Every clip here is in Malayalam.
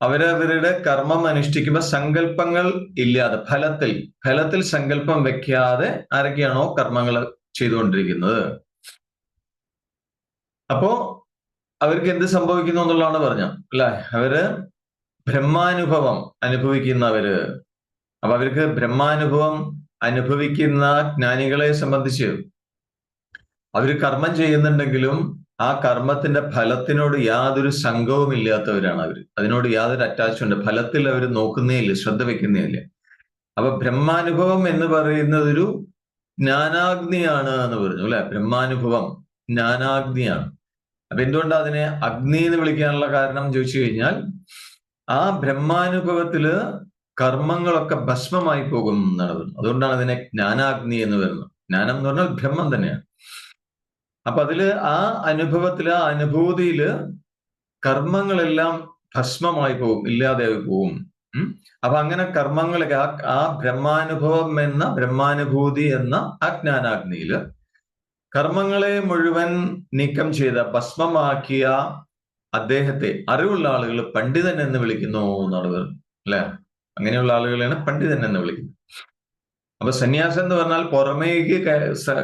അവരവരുടെ കർമ്മം അനുഷ്ഠിക്കുമ്പോൾ സങ്കല്പങ്ങൾ ഇല്ലാതെ ഫലത്തിൽ സങ്കല്പം വെക്കാതെ ആരൊക്കെയാണോ കർമ്മങ്ങൾ ചെയ്തുകൊണ്ടിരിക്കുന്നത്, അപ്പോ അവർക്ക് എന്ത് സംഭവിക്കുന്നു എന്നുള്ളതാണ് പറഞ്ഞത് അല്ലെ. അവര് ബ്രഹ്മാനുഭവം അനുഭവിക്കുന്നവര്. അപ്പൊ അവർക്ക് ബ്രഹ്മാനുഭവം അനുഭവിക്കുന്ന ജ്ഞാനികളെ സംബന്ധിച്ച് അവര് കർമ്മം ചെയ്യുന്നുണ്ടെങ്കിലും ആ കർമ്മത്തിന്റെ ഫലത്തിനോട് യാതൊരു സംഘവും ഇല്ലാത്തവരാണ് അവര്. അതിനോട് യാതൊരു അറ്റാച്ച്മെന്റ്, ഫലത്തിൽ അവർ നോക്കുന്നേ ഇല്ല, ശ്രദ്ധ വെക്കുന്നേ ഇല്ല. അപ്പൊ ബ്രഹ്മാനുഭവം എന്ന് പറയുന്നത് ഒരു ജ്ഞാനാഗ്നിയാണ് എന്ന് പറഞ്ഞു അല്ലെ. ബ്രഹ്മാനുഭവം ജ്ഞാനാഗ്നിയാണ്. അപ്പൊ എന്തുകൊണ്ടാ അതിനെ അഗ്നി എന്ന് വിളിക്കാനുള്ള കാരണം ചോദിച്ചു കഴിഞ്ഞാൽ, ആ ബ്രഹ്മാനുഭവത്തില് കർമ്മങ്ങളൊക്കെ ഭസ്മമായി പോകും എന്നാണ് പറയുന്നത്. അതുകൊണ്ടാണ് അതിനെ ജ്ഞാനാഗ്നി എന്ന് പറയുന്നത്. ജ്ഞാനം എന്ന് പറഞ്ഞാൽ ബ്രഹ്മം തന്നെയാണ്. അപ്പൊ അതില് ആ അനുഭവത്തില്, ആ അനുഭൂതിയില് കർമ്മങ്ങളെല്ലാം ഭസ്മമായി പോകും, ഇല്ലാതെയായി പോകും. അപ്പൊ അങ്ങനെ കർമ്മങ്ങളൊക്കെ ആ ബ്രഹ്മാനുഭവം എന്ന, ബ്രഹ്മാനുഭൂതി എന്ന ആ ജ്ഞാനാഗ്നിയില് കർമ്മങ്ങളെ മുഴുവൻ നീക്കം ചെയ്ത, ഭസ്മമാക്കിയ അദ്ദേഹത്തെ അറിവുള്ള ആളുകൾ പണ്ഡിതൻ എന്ന് വിളിക്കുന്നു എന്നാണ് പറയുന്നത് അല്ലെ. അങ്ങനെയുള്ള ആളുകളെയാണ് പണ്ഡിതൻ എന്ന് വിളിക്കുന്നത്. അപ്പൊ സന്യാസം എന്ന് പറഞ്ഞാൽ പുറമേക്ക്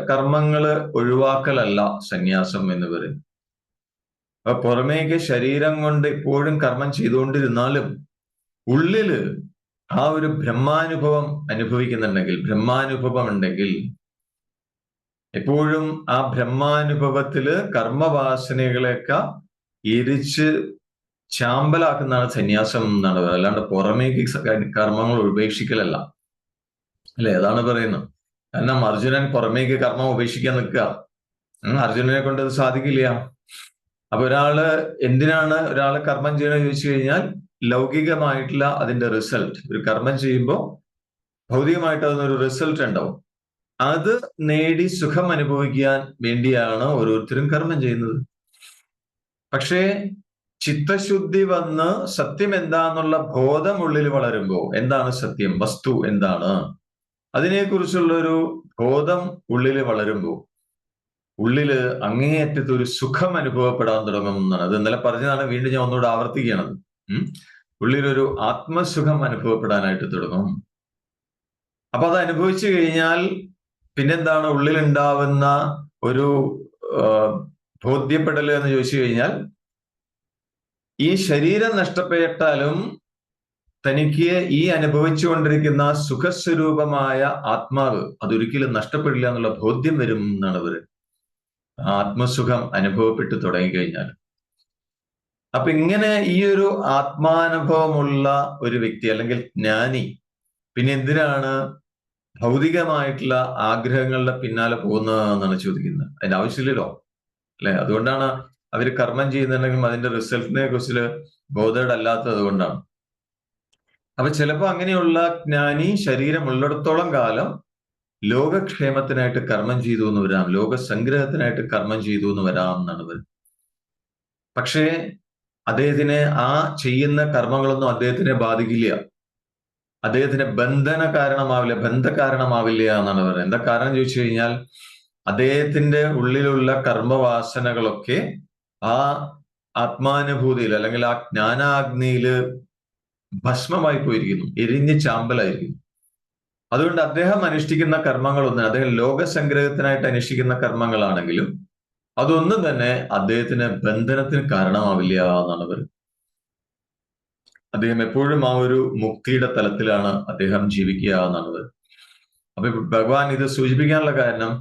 കർമ്മങ്ങള് ഒഴിവാക്കലല്ല സന്യാസം എന്ന് പറയുന്നത്. അപ്പൊ പുറമേക്ക് ശരീരം കൊണ്ട് എപ്പോഴും കർമ്മം ചെയ്തുകൊണ്ടിരുന്നാലും ഉള്ളില് ആ ഒരു ബ്രഹ്മാനുഭവം അനുഭവിക്കുന്നുണ്ടെങ്കിൽ, ബ്രഹ്മാനുഭവം ഉണ്ടെങ്കിൽ, എപ്പോഴും ആ ബ്രഹ്മാനുഭവത്തില് കർമ്മവാസനകളെയൊക്കെ എരിച്ച് ചാമ്പലാക്കുന്നതാണ് സന്യാസം എന്നാണ് പറയുന്നത്. അല്ലാണ്ട് പുറമേക്ക് കർമ്മങ്ങൾ ഉപേക്ഷിക്കലല്ല അല്ലെ. അതാണ് പറയുന്നത്. കാരണം അർജുനൻ പുറമേക്ക് കർമ്മം ഉപേക്ഷിക്കാൻ നിൽക്കുക, അർജുനനെ കൊണ്ട് അത് സാധിക്കില്ല. അപ്പൊ എന്തിനാണ് ഒരാള് കർമ്മം ചെയ്യണമെന്ന് ചോദിച്ചു കഴിഞ്ഞാൽ, ലൗകികമായിട്ടുള്ള അതിന്റെ റിസൾട്ട്. ഒരു കർമ്മം ചെയ്യുമ്പോൾ ഭൗതികമായിട്ട് അതിനൊരു റിസൾട്ട് ഉണ്ടാവും. അത് നേടി സുഖം അനുഭവിക്കാൻ വേണ്ടിയാണ് ഓരോരുത്തരും കർമ്മം ചെയ്യുന്നത്. പക്ഷേ ചിത്തശുദ്ധി വന്ന് സത്യം എന്താന്നുള്ള ബോധം ഉള്ളിൽ വളരുമ്പോൾ, എന്താണ് സത്യം, വസ്തു എന്താണ്, അതിനെക്കുറിച്ചുള്ളൊരു ബോധം ഉള്ളിൽ വളരുമ്പോൾ ഉള്ളില് അങ്ങേയറ്റത്ത് ഒരു സുഖം അനുഭവപ്പെടാൻ തുടങ്ങും എന്നാണ്. അത് ഇന്നലെ പറഞ്ഞതാണ്, വീണ്ടും ഞാൻ ഒന്നുകൂടെ ആവർത്തിക്കുകയാണത്. ഉള്ളിലൊരു ആത്മസുഖം അനുഭവപ്പെടാനായിട്ട് തുടങ്ങും. അപ്പൊ അത് അനുഭവിച്ചു കഴിഞ്ഞാൽ പിന്നെന്താണ് ഉള്ളിലുണ്ടാവുന്ന ഒരു ബോധ്യപ്പെടൽ എന്ന് ചോദിച്ചു കഴിഞ്ഞാൽ, ഈ ശരീരം നഷ്ടപ്പെട്ടാലും തനിക്ക് ഈ അനുഭവിച്ചുകൊണ്ടിരിക്കുന്ന സുഖസ്വരൂപമായ ആത്മാവ് അതൊരിക്കലും നഷ്ടപ്പെടില്ല എന്നുള്ള ബോധ്യം വരും എന്നാണ് പറയുന്നത്. ആത്മസുഖം അനുഭവപ്പെട്ടു തുടങ്ങിക്കഴിഞ്ഞാൽ. അപ്പൊ ഇങ്ങനെ ഈ ഒരു ആത്മാനുഭവമുള്ള ഒരു വ്യക്തി അല്ലെങ്കിൽ ജ്ഞാനി പിന്നെ എന്തിനാണ് ഭൗതികമായിട്ടുള്ള ആഗ്രഹങ്ങളുടെ പിന്നാലെ പോകുന്നതെന്നാണ് ചോദിക്കുന്നത്. അതിന്റെ ആവശ്യമില്ലല്ലോ അല്ലെ. അതുകൊണ്ടാണ് അവർ കർമ്മം ചെയ്യുന്നുണ്ടെങ്കിലും അതിന്റെ റിസൾട്ടിനെ കുറിച്ച് ബോധേഡ് അല്ലാത്തത് കൊണ്ടാണ്. അപ്പൊ ചിലപ്പോ അങ്ങനെയുള്ള ജ്ഞാനി ശരീരം ഉള്ളിടത്തോളം കാലം ലോകക്ഷേമത്തിനായിട്ട് കർമ്മം ചെയ്തു എന്ന് വരാം, ലോകസംഗ്രഹത്തിനായിട്ട് കർമ്മം ചെയ്തു എന്ന് വരാം എന്നാണ് പറയുന്നത്. പക്ഷേ അദ്ദേഹത്തിന് ആ ചെയ്യുന്ന കർമ്മങ്ങളൊന്നും അദ്ദേഹത്തിനെ ബാധിക്കില്ല, അദ്ദേഹത്തിന് ബന്ധകാരണമാവില്ല എന്നാണ് പറയുന്നത്. എന്താ കാരണം ചോദിച്ചു കഴിഞ്ഞാൽ, അദ്ദേഹത്തിന്റെ ഉള്ളിലുള്ള കർമ്മവാസനകളൊക്കെ ആ ആത്മാനുഭൂതിയിൽ അല്ലെങ്കിൽ ആ ജ്ഞാനാഗ്നിയില് ഭസ്മമായി പോയിരിക്കുന്നു, എരിഞ്ഞ് ചാമ്പലായിരിക്കുന്നു. അതുകൊണ്ട് അദ്ദേഹം അനുഷ്ഠിക്കുന്ന കർമ്മങ്ങളൊന്നും, അദ്ദേഹം ലോകസംഗ്രഹത്തിനായിട്ട് അനുഷ്ഠിക്കുന്ന കർമ്മങ്ങളാണെങ്കിലും അതൊന്നും തന്നെ അദ്ദേഹത്തിന് ബന്ധനത്തിന് കാരണമാവില്ല എന്നാണ് പറയുന്നത്. അദ്ദേഹം എപ്പോഴും ആ ഒരു മുക്തിയുടെ തലത്തിലാണ് അദ്ദേഹം ജീവിക്കുക എന്നാണ് പറയുന്നത്. അപ്പൊ ഭഗവാൻ ഇത് സൂചിപ്പിക്കാനുള്ള കാരണം,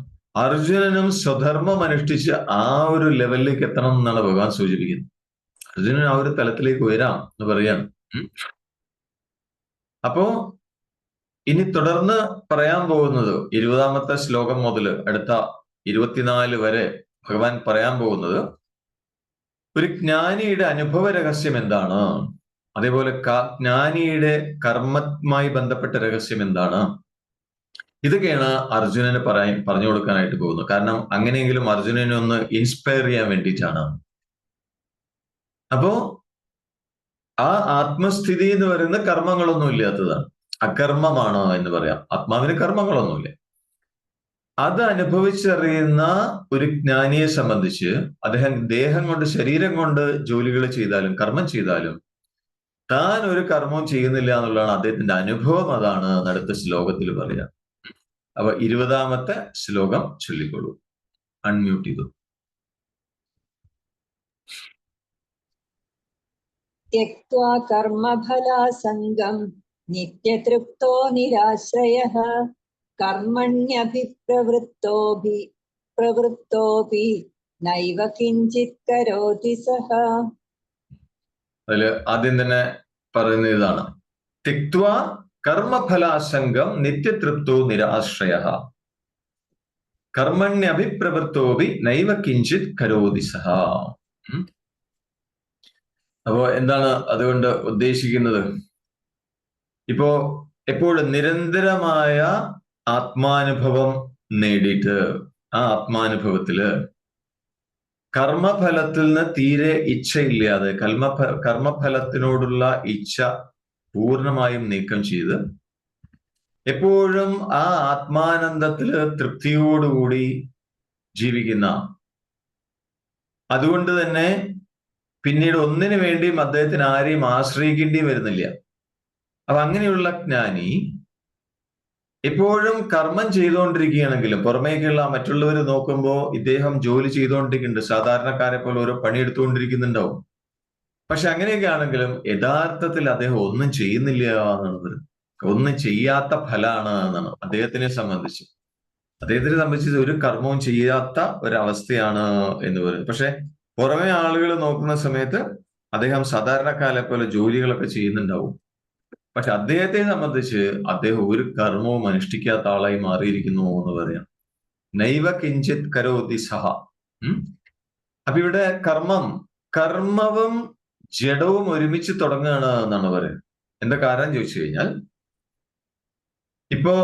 അർജുനനും സ്വധർമ്മം അനുഷ്ഠിച്ച് ആ ഒരു ലെവലിലേക്ക് എത്തണം എന്നാണ് ഭഗവാൻ സൂചിപ്പിക്കുന്നത്. അർജുനൻ ആ ഒരു തലത്തിലേക്ക് ഉയരാം എന്ന് പറയാണ്. അപ്പോ ഇനി തുടർന്ന് പറയാൻ പോകുന്നത് 20-ാമത്തെ ശ്ലോകം മുതൽ അടുത്ത 24 വരെ ഭഗവാൻ പറയാൻ പോകുന്നത് ഒരു ജ്ഞാനിയുടെ അനുഭവ രഹസ്യം എന്താണ്, അതേപോലെ ജ്ഞാനിയുടെ കർമ്മവുമായി ബന്ധപ്പെട്ട രഹസ്യം എന്താണ്, ഇതൊക്കെയാണ് അർജുനന് പറഞ്ഞു കൊടുക്കാനായിട്ട് പോകുന്നത്. കാരണം അങ്ങനെയെങ്കിലും അർജുനനെ ഒന്ന് ഇൻസ്പയർ ചെയ്യാൻ വേണ്ടിയിട്ടാണ്. അപ്പോ ആ ആത്മസ്ഥിതി എന്ന് പറയുന്ന കർമ്മങ്ങളൊന്നും ഇല്ലാത്തതാണ്, അകർമ്മമാണ് എന്ന് പറയാം. ആത്മാവിന് കർമ്മങ്ങളൊന്നുമില്ല. അത് അനുഭവിച്ചറിയുന്ന ഒരു ജ്ഞാനിയെ സംബന്ധിച്ച് അദ്ദേഹം ദേഹം കൊണ്ട്, ശരീരം കൊണ്ട് ജോലികൾ ചെയ്താലും കർമ്മം ചെയ്താലും താൻ ഒരു കർമ്മവും ചെയ്യുന്നില്ല എന്നുള്ളതാണ് അദ്ദേഹത്തിന്റെ അനുഭവം. അതാണ് അടുത്ത ശ്ലോകത്തിൽ പറയാം. അപ്പൊ 20-ാമത്തെ ശ്ലോകം ചൊല്ലിക്കൊള്ളൂ. അൺമ്യൂട്ട് ചെയ്തു. त्यक्त्वा कर्मफलासङ्गं नित्यतृप्तो निराश्रयः कर्मण्यभिप्रवृत्तोऽपि नैव किञ्चित् करोति सः. അതില് ആദ്യം തന്നെ പറയുന്ന ഇതാണ്: തിക്ത്വാ കർമ്മഫലാസംഗം നിത്യതൃപ്തോ നിരാശ്രയഃ കർമ്മണ്യഭിപ്രവൃത്തോപി നൈവ കിഞ്ചിത് കരോതി സഹ. അപ്പോ എന്താണ് അതുകൊണ്ട് ഉദ്ദേശിക്കുന്നത്? ഇപ്പോ എപ്പോഴും നിരന്തരമായ ആത്മാനുഭവം നേടിയിട്ട് ആ ആത്മാനുഭവത്തില് കർമ്മഫലത്തിൽ നിന്ന് തീരെ ഇച്ഛയില്ലാതെ, കർമ്മഫലത്തിനോടുള്ള ഇച്ഛ പൂർണ്ണമായും നീക്കം ചെയ്ത് എപ്പോഴും ആ ആത്മാനന്ദത്തില് തൃപ്തിയോടുകൂടി ജീവിക്കുന്ന, അതുകൊണ്ട് തന്നെ പിന്നീട് ഒന്നിനു വേണ്ടിയും അദ്ദേഹത്തിന് ആരെയും ആശ്രയിക്കേണ്ടി വരുന്നില്ല. അപ്പൊ അങ്ങനെയുള്ള ജ്ഞാനി എപ്പോഴും കർമ്മം ചെയ്തുകൊണ്ടിരിക്കുകയാണെങ്കിലും പുറമേക്കുള്ള മറ്റുള്ളവർ നോക്കുമ്പോൾ ഇദ്ദേഹം ജോലി ചെയ്തുകൊണ്ടിരിക്കുന്നുണ്ട്, സാധാരണക്കാരെ പോലെ ഓരോ പണിയെടുത്തുകൊണ്ടിരിക്കുന്നുണ്ടാവും. പക്ഷെ അങ്ങനെയൊക്കെ ആണെങ്കിലും യഥാർത്ഥത്തിൽ അദ്ദേഹം ഒന്നും ചെയ്യുന്നില്ല എന്നാണ് പറയുന്നത്. ഒന്നും ചെയ്യാത്ത ഫലാണ് എന്നാണ് അദ്ദേഹത്തിനെ സംബന്ധിച്ച്. അദ്ദേഹത്തിനെ സംബന്ധിച്ച് ഒരു കർമ്മവും ചെയ്യാത്ത ഒരവസ്ഥയാണ് എന്ന് പറയുന്നത്. പക്ഷെ പുറമെ ആളുകൾ നോക്കുന്ന സമയത്ത് അദ്ദേഹം സാധാരണക്കാരെ പോലെ ജോലികളൊക്കെ ചെയ്യുന്നുണ്ടാവും. പക്ഷെ അദ്ദേഹത്തെ സംബന്ധിച്ച് അദ്ദേഹം ഒരു കർമ്മവും അനുഷ്ഠിക്കാത്ത ആളായി മാറിയിരിക്കുന്നു എന്ന് പറയാം. നൈവ കിഞ്ചിത് കരോതി സഹ. അപ്പൊ ഇവിടെ കർമ്മവും ജഡവും ഒരുമിച്ച് തുടങ്ങുകയാണ് എന്നാണ് പറയുന്നത്. എന്താ കാരണം ചോദിച്ചു കഴിഞ്ഞാൽ, ഇപ്പോ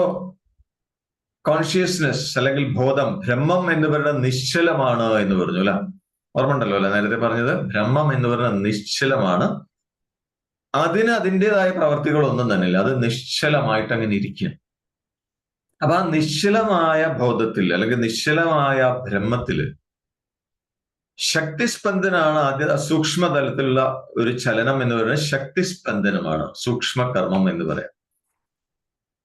കോൺഷ്യസ്നെസ് അല്ലെങ്കിൽ ബോധം, ബ്രഹ്മം എന്ന് പറയുന്നത് നിശ്ചലമാണ് എന്ന് പറഞ്ഞു അല്ലെ? ഓർമ്മ ഉണ്ടല്ലോ അല്ലെ നേരത്തെ പറഞ്ഞത്? ബ്രഹ്മം എന്ന് പറയുന്നത് നിശ്ചലമാണ്. അതിന് അതിൻ്റെതായ പ്രവർത്തികളൊന്നും തന്നെ ഇല്ല. അത് നിശ്ചലമായിട്ട് അങ്ങനെ ഇരിക്കുക. അപ്പൊ ആ നിശ്ചലമായ ബോധത്തിൽ അല്ലെങ്കിൽ നിശ്ചലമായ ബ്രഹ്മത്തില് ശക്തിസ്പന്ദനാണ് ആദ്യ സൂക്ഷ്മതലത്തിലുള്ള ഒരു ചലനം എന്ന് പറയുന്നത്. ശക്തിസ്പന്ദനമാണ് സൂക്ഷ്മകർമ്മം എന്ന് പറയാം.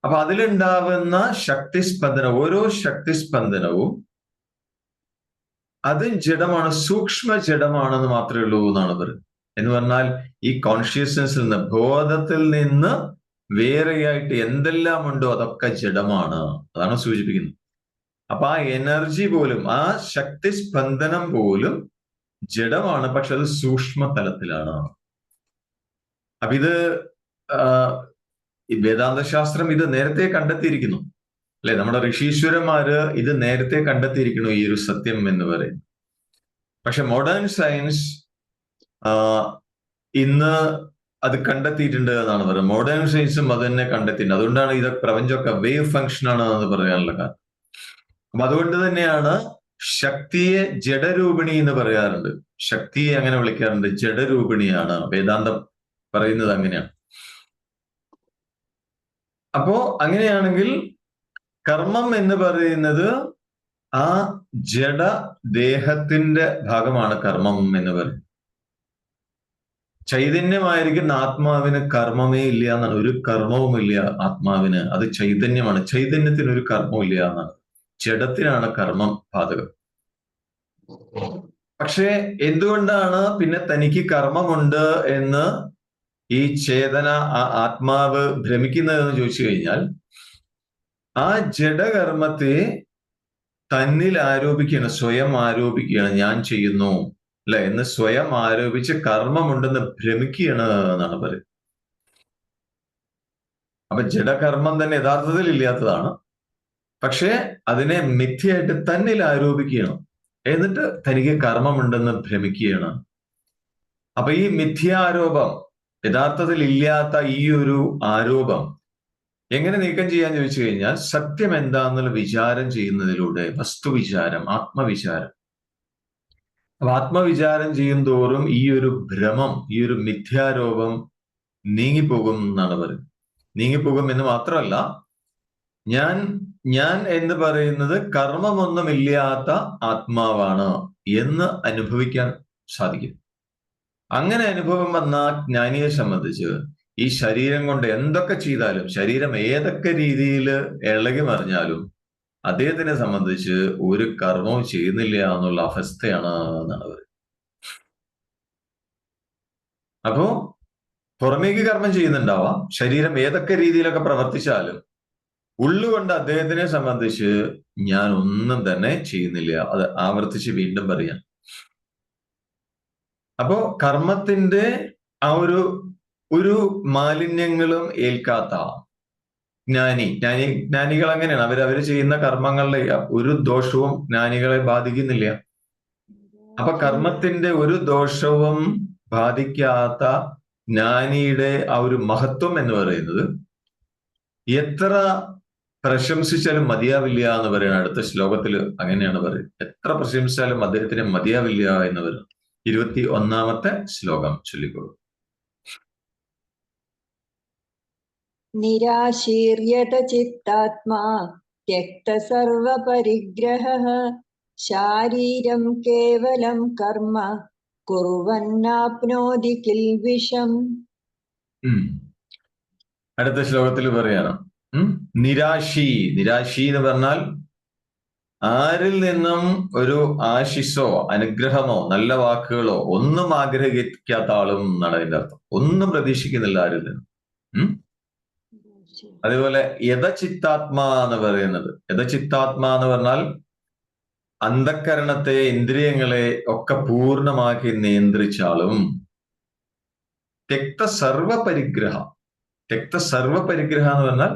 അപ്പൊ അതിലുണ്ടാവുന്ന ശക്തിസ്പന്ദനം, ഓരോ ശക്തിസ്പന്ദനവും അത് ജഡമാണ്, സൂക്ഷ്മ ജഡമാണെന്ന് മാത്രമേ ഉള്ളൂ എന്നാണ് പറയുന്നത്. എന്ന് പറഞ്ഞാൽ ഈ കോൺഷ്യസ്നെസ്സിൽ നിന്ന്, ബോധത്തിൽ നിന്ന് വേറെയായിട്ട് എന്തെല്ലാം ഉണ്ടോ അതൊക്കെ ജഡമാണ്. അതാണ് സൂചിപ്പിക്കുന്നത്. അപ്പൊ ആ എനർജി പോലും, ആ ശക്തി സ്പന്ദനം പോലും ജഡമാണ്, പക്ഷെ അത് സൂക്ഷ്മ തലത്തിലാണ്. അപ്പൊ ഇത് വേദാന്ത ശാസ്ത്രം ഇത് നേരത്തെ കണ്ടെത്തിയിരിക്കുന്നു അല്ലെ? നമ്മുടെ ഋഷീശ്വരന്മാര് ഇത് നേരത്തെ കണ്ടെത്തിയിരിക്കുന്നു, ഈ ഒരു സത്യം എന്ന് പറയും. പക്ഷെ മോഡേൺ സയൻസ് ഇന്ന് അത് കണ്ടെത്തിയിട്ടുണ്ട് എന്നാണ് പറയുന്നത്. മോഡേൺ സയൻസും അത് തന്നെ കണ്ടെത്തിയിട്ടുണ്ട്. അതുകൊണ്ടാണ് ഇത് പ്രപഞ്ചമൊക്കെ വേവ് ഫംഗ്ഷൻ ആണ് എന്ന് പറയാനുള്ള കാരണം. അപ്പൊ അതുകൊണ്ട് തന്നെയാണ് ശക്തിയെ ജഡരൂപിണി എന്ന് പറയാറുണ്ട്. ശക്തിയെ അങ്ങനെ വിളിക്കാറുണ്ട്, ജഡരൂപിണിയാണ്. വേദാന്തം പറയുന്നത് അങ്ങനെയാണ്. അപ്പോ അങ്ങനെയാണെങ്കിൽ കർമ്മം എന്ന് പറയുന്നത് ആ ജഡ ദേഹത്തിന്റെ ഭാഗമാണ് കർമ്മം എന്ന് പറയുന്നത്. ചൈതന്യമായിരിക്കുന്ന ആത്മാവിന് കർമ്മമേ ഇല്ല എന്നാണ്. ഒരു കർമ്മവും ഇല്ല ആത്മാവിന്. അത് ചൈതന്യമാണ്. ചൈതന്യത്തിന് ഒരു കർമ്മവും ഇല്ല എന്നാണ്. ജഡത്തിനാണ് കർമ്മം ബാധകം. പക്ഷെ എന്തുകൊണ്ടാണ് പിന്നെ തനിക്ക് കർമ്മമുണ്ട് എന്ന് ഈ ചേതന, ആത്മാവ് ഭ്രമിക്കുന്നതെന്ന് ചോദിച്ചു കഴിഞ്ഞാൽ, ആ ജഡകർമ്മത്തെ തന്നിൽ ആരോപിക്കുകയാണ്, സ്വയം ആരോപിക്കുകയാണ്. ഞാൻ ചെയ്യുന്നു അല്ലെ എന്ന് സ്വയം ആരോപിച്ച് കർമ്മമുണ്ടെന്ന് ഭ്രമിക്കുകയാണ് എന്നാണ് പറയുന്നത്. അപ്പൊ ജഡകർമ്മം തന്നെ യഥാർത്ഥത്തിൽ ഇല്ലാത്തതാണ്. പക്ഷെ അതിനെ മിഥ്യയായിട്ട് തന്നിൽ ആരോപിക്കുകയാണ്. എന്നിട്ട് തനിക്ക് കർമ്മമുണ്ടെന്ന് ഭ്രമിക്കുകയാണ്. അപ്പൊ ഈ മിഥ്യാരോപം, യഥാർത്ഥത്തിൽ ഇല്ലാത്ത ഈ ഒരു ആരോപം എങ്ങനെ നീക്കം ചെയ്യാൻ ചോദിച്ചു കഴിഞ്ഞാൽ, സത്യം എന്താന്നുള്ള വിചാരം ചെയ്യുന്നതിലൂടെ, വസ്തുവിചാരം, ആത്മവിചാരം. അപ്പൊ ആത്മവിചാരം ചെയ്യും തോറും ഈ ഒരു ഭ്രമം, ഈ ഒരു മിഥ്യാരോപം നീങ്ങിപ്പോകും എന്നാണ് പറയുന്നത്. നീങ്ങിപ്പോകും എന്ന് മാത്രമല്ല, ഞാൻ എന്ന് പറയുന്നത് കർമ്മമൊന്നുമില്ലാത്ത ആത്മാവാണ് എന്ന് അനുഭവിക്കാൻ സാധിക്കും. അങ്ങനെ അനുഭവം വന്ന ജ്ഞാനിയെ സംബന്ധിച്ച് ഈ ശരീരം കൊണ്ട് എന്തൊക്കെ ചെയ്താലും, ശരീരം ഏതൊക്കെ രീതിയിൽ ഇളകി മറിഞ്ഞാലും അദ്ദേഹത്തിനെ സംബന്ധിച്ച് ഒരു കർമ്മവും ചെയ്യുന്നില്ല എന്നുള്ള അവസ്ഥയാണ് എന്നാണ് പറയുന്നത്. അപ്പോ പുറമേക്ക് കർമ്മം ചെയ്യുന്നുണ്ടാവാം, ശരീരം ഏതൊക്കെ രീതിയിലൊക്കെ പ്രവർത്തിച്ചാലും ഉള്ളുകൊണ്ട് അദ്ദേഹത്തിനെ സംബന്ധിച്ച് ഞാൻ ഒന്നും തന്നെ ചെയ്യുന്നില്ല. അത് ആവർത്തിച്ച് വീണ്ടും പറയാം. അപ്പോ കർമ്മത്തിന്റെ ആ ഒരു മാലിന്യങ്ങളും ഏൽക്കാത്ത ജ്ഞാനികൾ അങ്ങനെയാണ്. അവര് ചെയ്യുന്ന കർമ്മങ്ങളുടെ ഒരു ദോഷവും ജ്ഞാനികളെ ബാധിക്കുന്നില്ല. അപ്പൊ കർമ്മത്തിന്റെ ഒരു ദോഷവും ബാധിക്കാത്ത ജ്ഞാനിയുടെ ആ ഒരു മഹത്വം എന്ന് പറയുന്നത് എത്ര പ്രശംസിച്ചാലും മതിയാവില്ല എന്ന് പറയുന്നത്. അടുത്ത ശ്ലോകത്തിൽ അങ്ങനെയാണ് പറയുന്നത്. എത്ര പ്രശംസിച്ചാലും അദ്ദേഹത്തിന് മതിയാവില്ല എന്ന് പറയുന്നത്. 21-ാമത്തെ ശ്ലോകം ചൊല്ലിക്കോളൂ. നിരാശീര്യത ചിത്താത്മാ ത്യക്ത സർവപരിഗ്രഹഃ ശാരീരം കേവലം കർമ്മ കുർവന്നാപ്നോതി കിൽബിഷം. അടുത്ത ശ്ലോകത്തിൽ പറയാണ് നിരാശി എന്ന് പറഞ്ഞാൽ ആരിൽ നിന്നും ഒരു ആശിസോ അനുഗ്രഹമോ നല്ല വാക്കുകളോ ഒന്നും ആഗ്രഹിക്കാത്ത ആളും എന്നാണ് അതിന്റെ അർത്ഥം. ഒന്നും പ്രതീക്ഷിക്കുന്നില്ല ആരിൽ നിന്നും. അതേപോലെ യഥചിത്താത്മാ എന്ന് പറയുന്നത്, യഥചിത്താത്മാ എന്ന് പറഞ്ഞാൽ അന്ധക്കരണത്തെ, ഇന്ദ്രിയങ്ങളെ ഒക്കെ പൂർണ്ണമാക്കി നിയന്ത്രിച്ചാലും തെക്ത സർവപരിഗ്രഹ എന്ന് പറഞ്ഞാൽ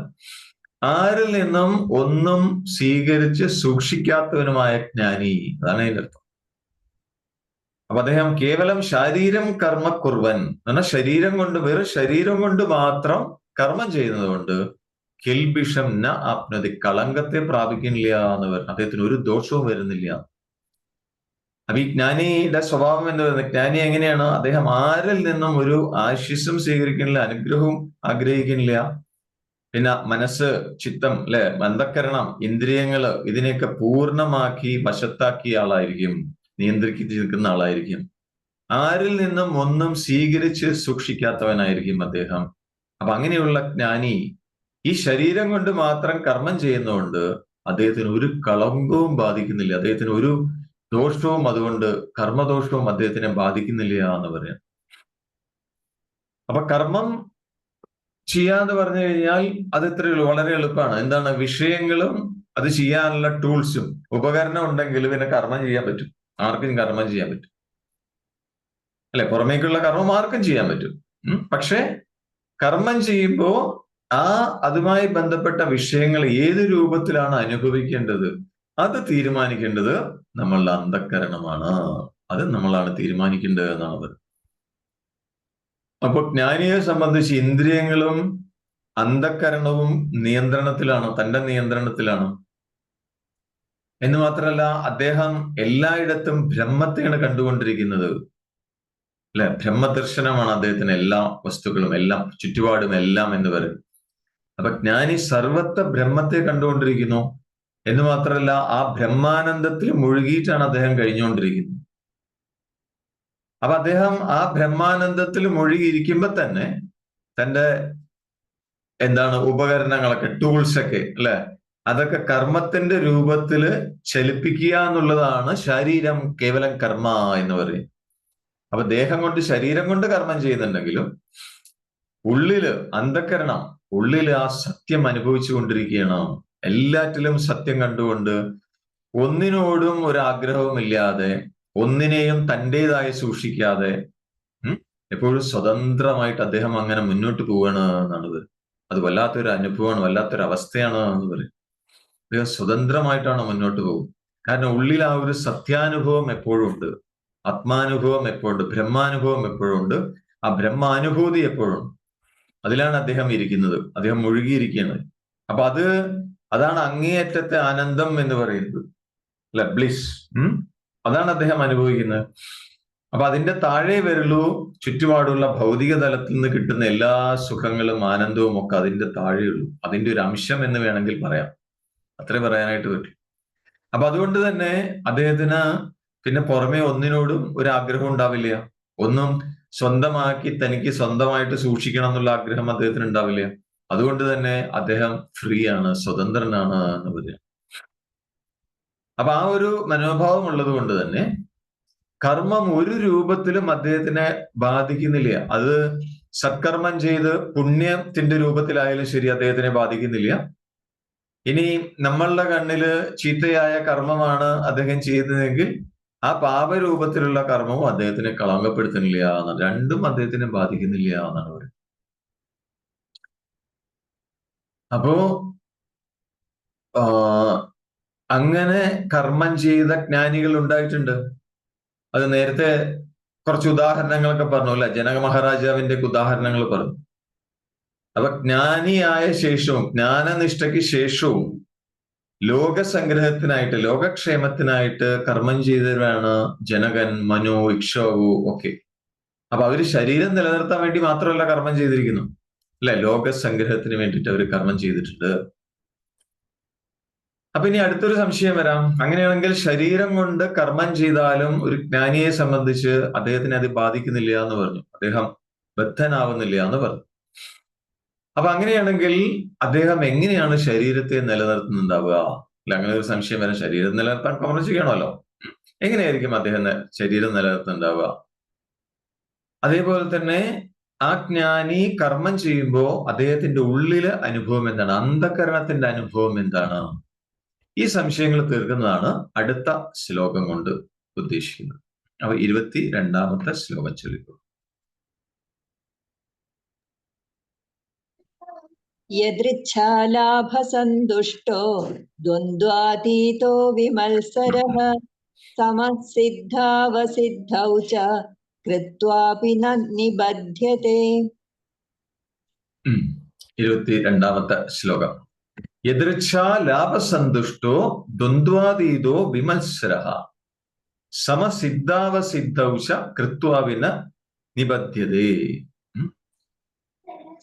ആരിൽ നിന്നും ഒന്നും സ്വീകരിച്ച് സൂക്ഷിക്കാത്തവനുമായ ജ്ഞാനി, അതാണ് അതിന്റെ അർത്ഥം. അപ്പൊ അദ്ദേഹം കേവലം ശാരീരം കർമ്മ കുർവൻ എന്ന് പറഞ്ഞാൽ ശരീരം കൊണ്ട്, വെറും ശരീരം കൊണ്ട് മാത്രം കർമ്മം ചെയ്യുന്നത് കൊണ്ട് കിൽബിഷം ന ആപ്നതി, കളങ്കത്തെ പ്രാപിക്കുന്നില്ല എന്ന് പറഞ്ഞു. അദ്ദേഹത്തിന് ഒരു ദോഷവും വരുന്നില്ല. അപ്പൊ ഈ ജ്ഞാനിയുടെ സ്വഭാവം എന്ന് പറയുന്നത്, ജ്ഞാനി എങ്ങനെയാണ്? അദ്ദേഹം ആരിൽ നിന്നും ഒരു ആശിസ്സും സ്വീകരിക്കുന്നില്ല, അനുഗ്രഹവും ആഗ്രഹിക്കുന്നില്ല. പിന്നെ മനസ്സ്, ചിത്തം, അല്ലെ, അന്ധക്കരണം, ഇന്ദ്രിയങ്ങള്, ഇതിനെയൊക്കെ പൂർണ്ണമാക്കി വശത്താക്കിയ ആളായിരിക്കും, നിയന്ത്രിച്ച് നിൽക്കുന്ന ആളായിരിക്കും. ആരിൽ നിന്നും ഒന്നും സ്വീകരിച്ച് സൂക്ഷിക്കാത്തവനായിരിക്കും അദ്ദേഹം. അപ്പൊ അങ്ങനെയുള്ള ജ്ഞാനി ഈ ശരീരം കൊണ്ട് മാത്രം കർമ്മം ചെയ്യുന്നതുകൊണ്ട് അദ്ദേഹത്തിന് ഒരു കളങ്കവും ബാധിക്കുന്നില്ല, അദ്ദേഹത്തിന് ഒരു ദോഷവും, അതുകൊണ്ട് കർമ്മദോഷവും അദ്ദേഹത്തിനെ ബാധിക്കുന്നില്ല എന്ന് പറയാം. അപ്പൊ കർമ്മം ചെയ്യാന്ന് പറഞ്ഞു കഴിഞ്ഞാൽ അത് ഇത്രയുള്ളൂ, വളരെ എളുപ്പമാണ്. എന്താണ്? വിഷയങ്ങളും അത് ചെയ്യാനുള്ള ടൂൾസും ഉപകരണം ഉണ്ടെങ്കിൽ പിന്നെ കർമ്മം ചെയ്യാൻ പറ്റും. ആർക്കും കർമ്മം ചെയ്യാൻ പറ്റും, അല്ലെ? പുറമേക്കുള്ള കർമ്മം ആർക്കും ചെയ്യാൻ പറ്റും. പക്ഷെ കർമ്മം ചെയ്യുമ്പോൾ അതുമായി ബന്ധപ്പെട്ട വിഷയങ്ങൾ ഏത് രൂപത്തിലാണ് അനുഭവിക്കേണ്ടത് അത് തീരുമാനിക്കേണ്ടത് നമ്മളുടെ അന്ധക്കരണമാണ്. അത് നമ്മളാണ് തീരുമാനിക്കേണ്ടത് എന്നാണ് പറയുന്നത്. അപ്പൊ ജ്ഞാനിയെ സംബന്ധിച്ച് ഇന്ദ്രിയങ്ങളും അന്ധക്കരണവും നിയന്ത്രണത്തിലാണ്, തന്റെ നിയന്ത്രണത്തിലാണ്. എന്ന് മാത്രമല്ല, അദ്ദേഹം എല്ലായിടത്തും ബ്രഹ്മത്തെയാണ് കണ്ടുകൊണ്ടിരിക്കുന്നത്, അല്ലെ? ബ്രഹ്മദർശനമാണ് അദ്ദേഹത്തിന് എല്ലാ വസ്തുക്കളും, എല്ലാം ചുറ്റുപാടും എല്ലാം എന്ന് പറയും. അപ്പൊ ജ്ഞാനി സർവത്ര ബ്രഹ്മത്തെ കണ്ടുകൊണ്ടിരിക്കുന്നു. എന്ന് മാത്രമല്ല, ആ ബ്രഹ്മാനന്ദത്തിൽ മുഴുകിയിട്ടാണ് അദ്ദേഹം കഴിഞ്ഞുകൊണ്ടിരിക്കുന്നത്. അപ്പൊ അദ്ദേഹം ആ ബ്രഹ്മാനന്ദത്തിൽ മുഴുകിയിരിക്കുമ്പോ തന്നെ തന്റെ ഉപകരണങ്ങളൊക്കെ, ടൂൾസൊക്കെ, അല്ലെ, അതൊക്കെ കർമ്മത്തിന്റെ രൂപത്തില് ചലിപ്പിക്കുക എന്നുള്ളതാണ് ശരീരം കേവലം കർമ്മ എന്ന് പറയും. അപ്പൊ ദേഹം കൊണ്ട്, ശരീരം കൊണ്ട് കർമ്മം ചെയ്യുന്നുണ്ടെങ്കിലും ഉള്ളില് അന്ധക്കരണം, ഉള്ളില് ആ സത്യം അനുഭവിച്ചു കൊണ്ടിരിക്കുകയാണ്. എല്ലാറ്റിലും സത്യം കണ്ടുകൊണ്ട് ഒന്നിനോടും ഒരു ആഗ്രഹവും ഇല്ലാതെ, ഒന്നിനെയും തൻ്റെതായി സൂക്ഷിക്കാതെ എപ്പോഴും സ്വതന്ത്രമായിട്ട് അദ്ദേഹം അങ്ങനെ മുന്നോട്ട് പോവുകയാണ് എന്നാണ് ഇത്. അത് വല്ലാത്തൊരു അനുഭവമാണ്, വല്ലാത്തൊരു അവസ്ഥയാണ് എന്ന് പറയും. അദ്ദേഹം സ്വതന്ത്രമായിട്ടാണ് മുന്നോട്ട് പോകും. കാരണം ഉള്ളിൽ ആ ഒരു സത്യാനുഭവം എപ്പോഴും ഉണ്ട്, ആത്മാനുഭവം എപ്പോഴുണ്ട്, ബ്രഹ്മാനുഭവം എപ്പോഴും ഉണ്ട്, ആ ബ്രഹ്മാനുഭൂതി എപ്പോഴും. അതിലാണ് അദ്ദേഹം ഇരിക്കുന്നത്, അദ്ദേഹം മുഴുകിയിരിക്കുകയാണ്. അപ്പൊ അതാണ് അങ്ങേയറ്റത്തെ ആനന്ദം എന്ന് പറയുന്നത്, അല്ലെ? ബ്ലിസ്. അതാണ് അദ്ദേഹം അനുഭവിക്കുന്നത്. അപ്പൊ അതിന്റെ താഴെ വരുള്ളൂ ചുറ്റുപാടുള്ള ഭൗതിക തലത്തിൽ നിന്ന് കിട്ടുന്ന എല്ലാ സുഖങ്ങളും ആനന്ദവും ഒക്കെ അതിന്റെ താഴെയുള്ളൂ, അതിന്റെ ഒരു അംശം എന്ന് വേണമെങ്കിൽ പറയാം. അത്രേ പറയാനായിട്ട് പറ്റും. അപ്പൊ അതുകൊണ്ട് തന്നെ അദ്ദേഹത്തിന് പിന്നെ പുറമെ ഒന്നിനോടും ഒരു ആഗ്രഹം ഉണ്ടാവില്ല, ഒന്നും സ്വന്തമാക്കി തനിക്ക് സ്വന്തമായിട്ട് സൂക്ഷിക്കണം എന്നുള്ള ആഗ്രഹം അദ്ദേഹത്തിന് ഉണ്ടാവില്ല. അതുകൊണ്ട് തന്നെ അദ്ദേഹം ഫ്രീ ആണ്, സ്വതന്ത്രനാണ് എന്ന് പറയാം. അപ്പൊ ആ ഒരു മനോഭാവം ഉള്ളത് കൊണ്ട് തന്നെ കർമ്മം ഒരു രൂപത്തിലും അദ്ദേഹത്തിനെ ബാധിക്കുന്നില്ല. അത് സത്കർമ്മം ചെയ്ത് പുണ്യത്തിന്റെ രൂപത്തിലായാലും ശരി അദ്ദേഹത്തിനെ ബാധിക്കുന്നില്ല. ഇനി നമ്മളുടെ കണ്ണില് ചീത്തയായ കർമ്മമാണ് അദ്ദേഹം ചെയ്തതെങ്കിൽ ആ പാപരൂപത്തിലുള്ള കർമ്മവും അദ്ദേഹത്തിനെ കളങ്കപ്പെടുത്തുന്നില്ല എന്നാണ്. രണ്ടും അദ്ദേഹത്തിനെ ബാധിക്കുന്നില്ല എന്നാണ് പറയുന്നത്. അപ്പോ അങ്ങനെ കർമ്മം ചെയ്ത ജ്ഞാനികൾ ഉണ്ടായിട്ടുണ്ട്. അത് നേരത്തെ കുറച്ച് ഉദാഹരണങ്ങളൊക്കെ പറഞ്ഞു അല്ലെ, ജനക മഹാരാജാവിന്റെ ഉദാഹരണങ്ങൾ പറഞ്ഞു. അപ്പൊ ജ്ഞാനിയായ ശേഷവും ജ്ഞാനനിഷ്ഠയ്ക്ക് ശേഷവും ലോകസംഗ്രഹത്തിനായിട്ട് ലോകക്ഷേമത്തിനായിട്ട് കർമ്മം ചെയ്തവരാണ് ജനകൻ, മനു, ഇക്ഷ്വാകു ഒക്കെ. അപ്പൊ അവര് ശരീരം നിലനിർത്താൻ വേണ്ടി മാത്രമല്ല കർമ്മം ചെയ്തിരിക്കുന്നു അല്ലെ, ലോകസംഗ്രഹത്തിന് വേണ്ടിയിട്ട് അവർ കർമ്മം ചെയ്തിട്ടുണ്ട്. അപ്പൊ ഇനി അടുത്തൊരു സംശയം വരാം. അങ്ങനെയാണെങ്കിൽ ശരീരം കൊണ്ട് കർമ്മം ചെയ്താലും ഒരു ജ്ഞാനിയെ സംബന്ധിച്ച് അദ്ദേഹത്തിനെ അത് ബാധിക്കുന്നില്ല എന്ന് പറഞ്ഞു, അദ്ദേഹം ബദ്ധനാവുന്നില്ല എന്ന് പറഞ്ഞു. അപ്പൊ അങ്ങനെയാണെങ്കിൽ അദ്ദേഹം എങ്ങനെയാണ് ശരീരത്തെ നിലനിർത്തുന്നുണ്ടാവുക? അല്ല, അങ്ങനെ ഒരു സംശയം വരാം. ശരീരം നിലനിർത്താൻ കർമ്മം ചെയ്യണമല്ലോ, എങ്ങനെയായിരിക്കും അദ്ദേഹം ശരീരം നിലനിർത്തുന്നുണ്ടാവുക? അതേപോലെ തന്നെ ആ ജ്ഞാനി കർമ്മം ചെയ്യുമ്പോൾ അദ്ദേഹത്തിന്റെ ഉള്ളിലെ അനുഭവം എന്താണ്, അന്ധകരണത്തിന്റെ അനുഭവം എന്താണ്? ഈ സംശയങ്ങൾ തീർക്കുന്നതാണ് അടുത്ത ശ്ലോകം കൊണ്ട് ഉദ്ദേശിക്കുന്നത്. അപ്പൊ 22-ാമത്തെ ശ്ലോകം ചൊല്ലിക്കോ. യദൃച്ഛാലാഭസന്തുഷ്ടോ ദ്വന്ദ്വാതീതോ വിമത്സരഃ സമസിദ്ധാവസിദ്ധൗ ച കൃത്വാപി ന നിബധ്യതേ. 22-ാമത്തെ ശ്ലോകം. യദൃച്ഛാ ലാഭസന്തുഷ്ടോ ദ്വന്ദ്വാതീതോ വിമത്സരഃ സമസിദ്ധാവസിദ്ധൗ ച കൃത്വാപി ന നിബധ്യതേ.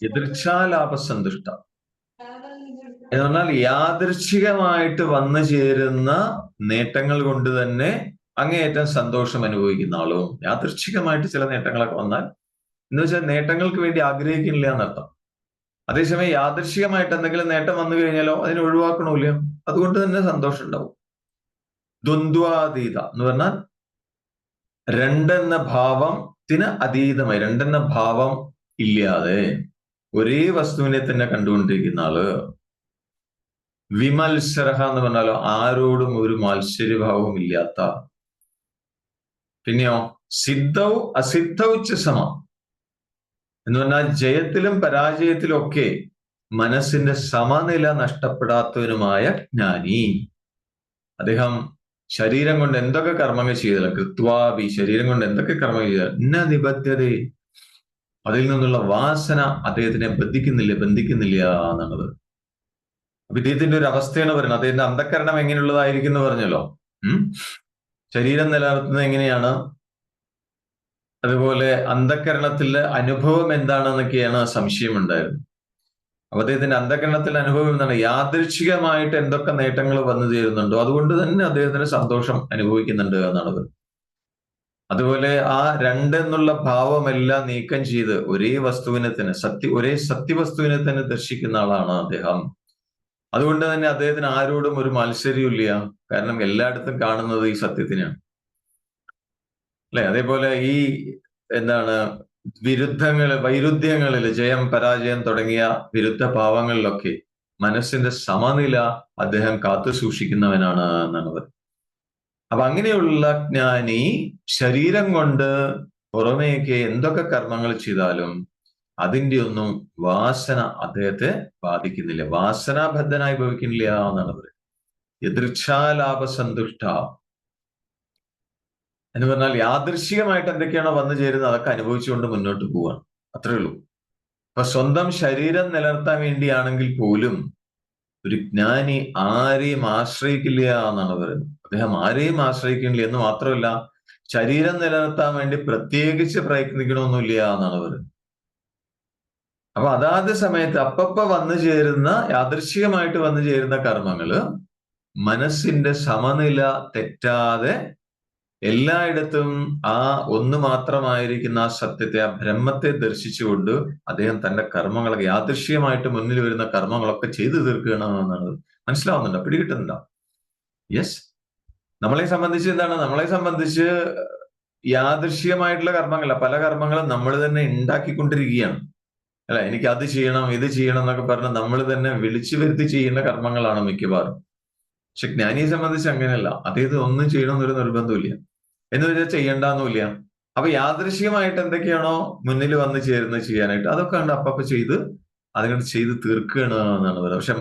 യദൃച്ഛാലാഭസന്തുഷ്ട എന്ന് പറഞ്ഞാൽ യാദൃച്ഛികമായിട്ട് വന്നു ചേരുന്ന നേട്ടങ്ങൾ കൊണ്ട് തന്നെ അങ്ങേയറ്റം സന്തോഷം അനുഭവിക്കുന്ന ആളും. യാദൃച്ഛികമായിട്ട് ചില നേട്ടങ്ങളൊക്കെ വന്നാൽ എന്ന് വെച്ചാൽ നേട്ടങ്ങൾക്ക് വേണ്ടി ആഗ്രഹിക്കുന്നില്ല എന്നർത്ഥം. അതേസമയം യാദൃച്ഛികമായിട്ട് എന്തെങ്കിലും നേട്ടം വന്നു കഴിഞ്ഞാലോ അതിനെ ഒഴിവാക്കണമില്ല, അതുകൊണ്ട് തന്നെ സന്തോഷം ഉണ്ടാവും. ദ്വന്ദ്വാതീത എന്ന് പറഞ്ഞാൽ രണ്ടെന്ന ഭാവത്തിന് അതീതമായി, രണ്ടെന്ന ഭാവം ഇല്ലാതെ ഒരേ വസ്തുവിനെ തന്നെ കണ്ടുകൊണ്ടിരിക്കുന്ന ആള്. വിമത്സരഹ എന്ന് പറഞ്ഞാലോ ആരോടും ഒരു മാത്സര്യഭാവവും ഇല്ലാത്ത. പിന്നെയോ സിദ്ധൗ അസിദ്ധൗ ച സമ എന്ന് പറഞ്ഞാൽ ജയത്തിലും പരാജയത്തിലും ഒക്കെ മനസ്സിന്റെ സമനില നഷ്ടപ്പെടാത്തവനുമായ ജ്ഞാനി. അദ്ദേഹം ശരീരം കൊണ്ട് എന്തൊക്കെ കർമ്മങ്ങൾ ചെയ്താലും കൃത്വാപി ശരീരം കൊണ്ട് എന്തൊക്കെ കർമ്മങ്ങൾ ചെയ്താലും ഇന്ന നിബദ്ധത അതിൽ നിന്നുള്ള വാസന അദ്ദേഹത്തിനെ ബന്ധിക്കുന്നില്ല എന്നുള്ളത്. അപ്പൊ ഇദ്ദേഹത്തിന്റെ ഒരു അവസ്ഥയാണ് പറയുന്നത്. അദ്ദേഹത്തിന്റെ അന്ധകരണം എങ്ങനെയുള്ളതായിരിക്കും എന്ന് പറഞ്ഞല്ലോ. ശരീരം നിലനിർത്തുന്നത് എങ്ങനെയാണ്, അതുപോലെ അന്ധകരണത്തിലെ അനുഭവം എന്താണെന്നൊക്കെയാണ് സംശയമുണ്ടായിരുന്നത്. അപ്പൊ അദ്ദേഹത്തിന്റെ അന്ധകരണത്തിലെ അനുഭവം എന്താണ്? യാദൃച്ഛികമായിട്ട് എന്തൊക്കെ നേട്ടങ്ങൾ വന്നു ചേരുന്നുണ്ടോ അതുകൊണ്ട് തന്നെ അദ്ദേഹത്തിന് സന്തോഷം അനുഭവിക്കുന്നുണ്ട് എന്നാണ് പറയുന്നത്. അതുപോലെ ആ രണ്ടെന്നുള്ള ഭാവമെല്ലാം നീക്കം ചെയ്ത് ഒരേ വസ്തുവിനെ തന്നെ ഒരേ സത്യവസ്തുവിനെ തന്നെ ദർശിക്കുന്ന ആളാണ് അദ്ദേഹം. അതുകൊണ്ട് തന്നെ അദ്ദേഹത്തിന് ആരോടും ഒരു മത്സര്യമില്ല, കാരണം എല്ലായിടത്തും കാണുന്നത് ഈ സത്യത്തിനാണ് അല്ലെ. അതേപോലെ ഈ വൈരുദ്ധ്യങ്ങളിൽ ജയം പരാജയം തുടങ്ങിയ വിരുദ്ധ ഭാവങ്ങളിലൊക്കെ മനസ്സിന്റെ സമനില അദ്ദേഹം കാത്തു സൂക്ഷിക്കുന്നവനാണ് എന്നാണ് പറയുന്നത്. അപ്പൊ അങ്ങനെയുള്ള ജ്ഞാനി ശരീരം കൊണ്ട് പുറമേക്ക് എന്തൊക്കെ കർമ്മങ്ങൾ ചെയ്താലും അതിന്റെ ഒന്നും വാസന അദ്ദേഹത്തെ ബാധിക്കുന്നില്ല, വാസനാബദ്ധനായി ഭവിക്കുന്നില്ല എന്നാണ് പറയുന്നത്. യദൃച്ഛാലാഭസന്തുഷ്ട എന്ന് പറഞ്ഞാൽ യാദൃശ്ചികമായിട്ട് എന്തൊക്കെയാണോ വന്നു ചേരുന്നത് അതൊക്കെ അനുഭവിച്ചുകൊണ്ട് മുന്നോട്ട് പോവാണ്, അത്രേ ഉള്ളൂ. അപ്പൊ സ്വന്തം ശരീരം നിലനിർത്താൻ വേണ്ടിയാണെങ്കിൽ പോലും ഒരു ജ്ഞാനി ആരെയും ആശ്രയിക്കില്ല എന്നാണ് പറയുന്നത്. അദ്ദേഹം ആരെയും ആശ്രയിക്കുന്നില്ല എന്ന് മാത്രമല്ല ശരീരം നിലനിർത്താൻ വേണ്ടി പ്രത്യേകിച്ച് പ്രയത്നിക്കണമൊന്നുമില്ല എന്നാണ് പറയുന്നത്. അപ്പൊ അതാത് സമയത്ത് അപ്പപ്പ വന്നു ചേരുന്ന യാദൃശ്ചികമായിട്ട് വന്നു ചേരുന്ന കർമ്മങ്ങള് മനസ്സിന്റെ സമനില തെറ്റാതെ എല്ലായിടത്തും ആ ഒന്ന് മാത്രമായിരിക്കുന്ന ആ സത്യത്തെ, ആ ബ്രഹ്മത്തെ ദർശിച്ചുകൊണ്ട് അദ്ദേഹം തന്റെ കർമ്മങ്ങളൊക്കെ യാദൃശ്യമായിട്ട് മുന്നിൽ വരുന്ന കർമ്മങ്ങളൊക്കെ ചെയ്തു തീർക്കുകയാണ് എന്നാണ്. മനസ്സിലാവുന്നുണ്ടോ? പിടികിട്ടുന്നുണ്ടോ? യെസ്. നമ്മളെ സംബന്ധിച്ച് എന്താണ്? നമ്മളെ സംബന്ധിച്ച് യാദൃശ്യമായിട്ടുള്ള കർമ്മങ്ങളല്ല, പല കർമ്മങ്ങളും നമ്മൾ തന്നെ ഉണ്ടാക്കിക്കൊണ്ടിരിക്കുകയാണ്. അല്ല, എനിക്ക് അത് ചെയ്യണം, ഇത് ചെയ്യണം എന്നൊക്കെ പറഞ്ഞ് നമ്മൾ തന്നെ വിളിച്ചു വരുത്തി ചെയ്യുന്ന കർമ്മങ്ങളാണ് മിക്കവാറും. പക്ഷെ ജ്ഞാനിയെ സംബന്ധിച്ച് അങ്ങനെയല്ല. അദ്ദേഹത്തിന് ഒന്നും ചെയ്യണമെന്നൊരു നിർബന്ധമില്ല, എന്ന് വെച്ചാൽ ചെയ്യണ്ടെന്നുമില്ല. അപ്പൊ യാദൃശ്യമായിട്ട് എന്തൊക്കെയാണോ മുന്നിൽ വന്ന് ചേരുന്നത് ചെയ്യാനായിട്ട്, അതൊക്കെ കണ്ട് അപ്പപ്പ ചെയ്ത് അതുകൊണ്ട് ചെയ്ത് തീർക്കുകയാണ് എന്നാണ് പറയുന്നത്. പക്ഷെ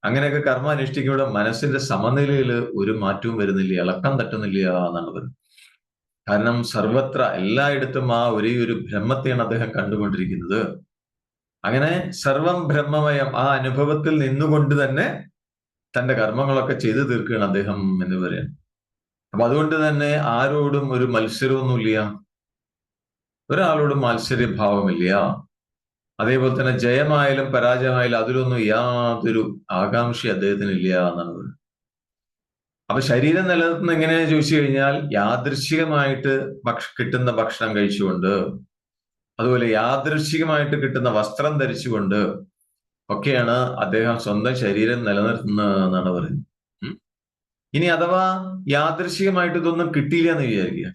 അങ്ങനെയൊക്കെ കർമ്മം അനുഷ്ഠിക്കുമ്പോൾ മനസ്സിന്റെ സമനിലയിൽ ഒരു മാറ്റവും വരുന്നില്ല, ഇളക്കം തട്ടുന്നില്ല എന്നാണ് പറയുന്നത്. കാരണം സർവത്ര എല്ലായിടത്തും ആ ഒരേ ഒരു ബ്രഹ്മത്തെയാണ് അദ്ദേഹം കണ്ടുകൊണ്ടിരിക്കുന്നത്. അങ്ങനെ സർവം ബ്രഹ്മമയം ആ അനുഭവത്തിൽ നിന്നുകൊണ്ട് തന്നെ തന്റെ കർമ്മങ്ങളൊക്കെ ചെയ്തു തീർക്കുകയാണ് അദ്ദേഹം എന്ന് പറയാം. അപ്പൊ അതുകൊണ്ട് തന്നെ ആരോടും ഒരു മത്സരമൊന്നുമില്ല, ഒരാളോടും മാത്സര്യഭാവമില്ല. അതേപോലെ തന്നെ ജയമായാലും പരാജയമായാലും അതിലൊന്നും യാതൊരു ആകാംക്ഷ അദ്ദേഹത്തിന് ഇല്ല എന്നാണ് പറയുന്നത്. അപ്പൊ ശരീരം നിലനിർത്തുന്നത് എങ്ങനെയാന്ന് ചോദിച്ചു കഴിഞ്ഞാൽ യാദൃശ്ചികമായിട്ട് കിട്ടുന്ന ഭക്ഷണം കഴിച്ചുകൊണ്ട്, അതുപോലെ യാദൃശ്ചികമായിട്ട് കിട്ടുന്ന വസ്ത്രം ധരിച്ചുകൊണ്ട് ഒക്കെയാണ് അദ്ദേഹം സ്വന്തം ശരീരം നിലനിർത്തുന്നത് എന്നാണ് പറയുന്നത്. ഇനി അഥവാ യാദൃശ്ചികമായിട്ട് ഇതൊന്നും കിട്ടിയില്ല എന്ന് വിചാരിക്കുക.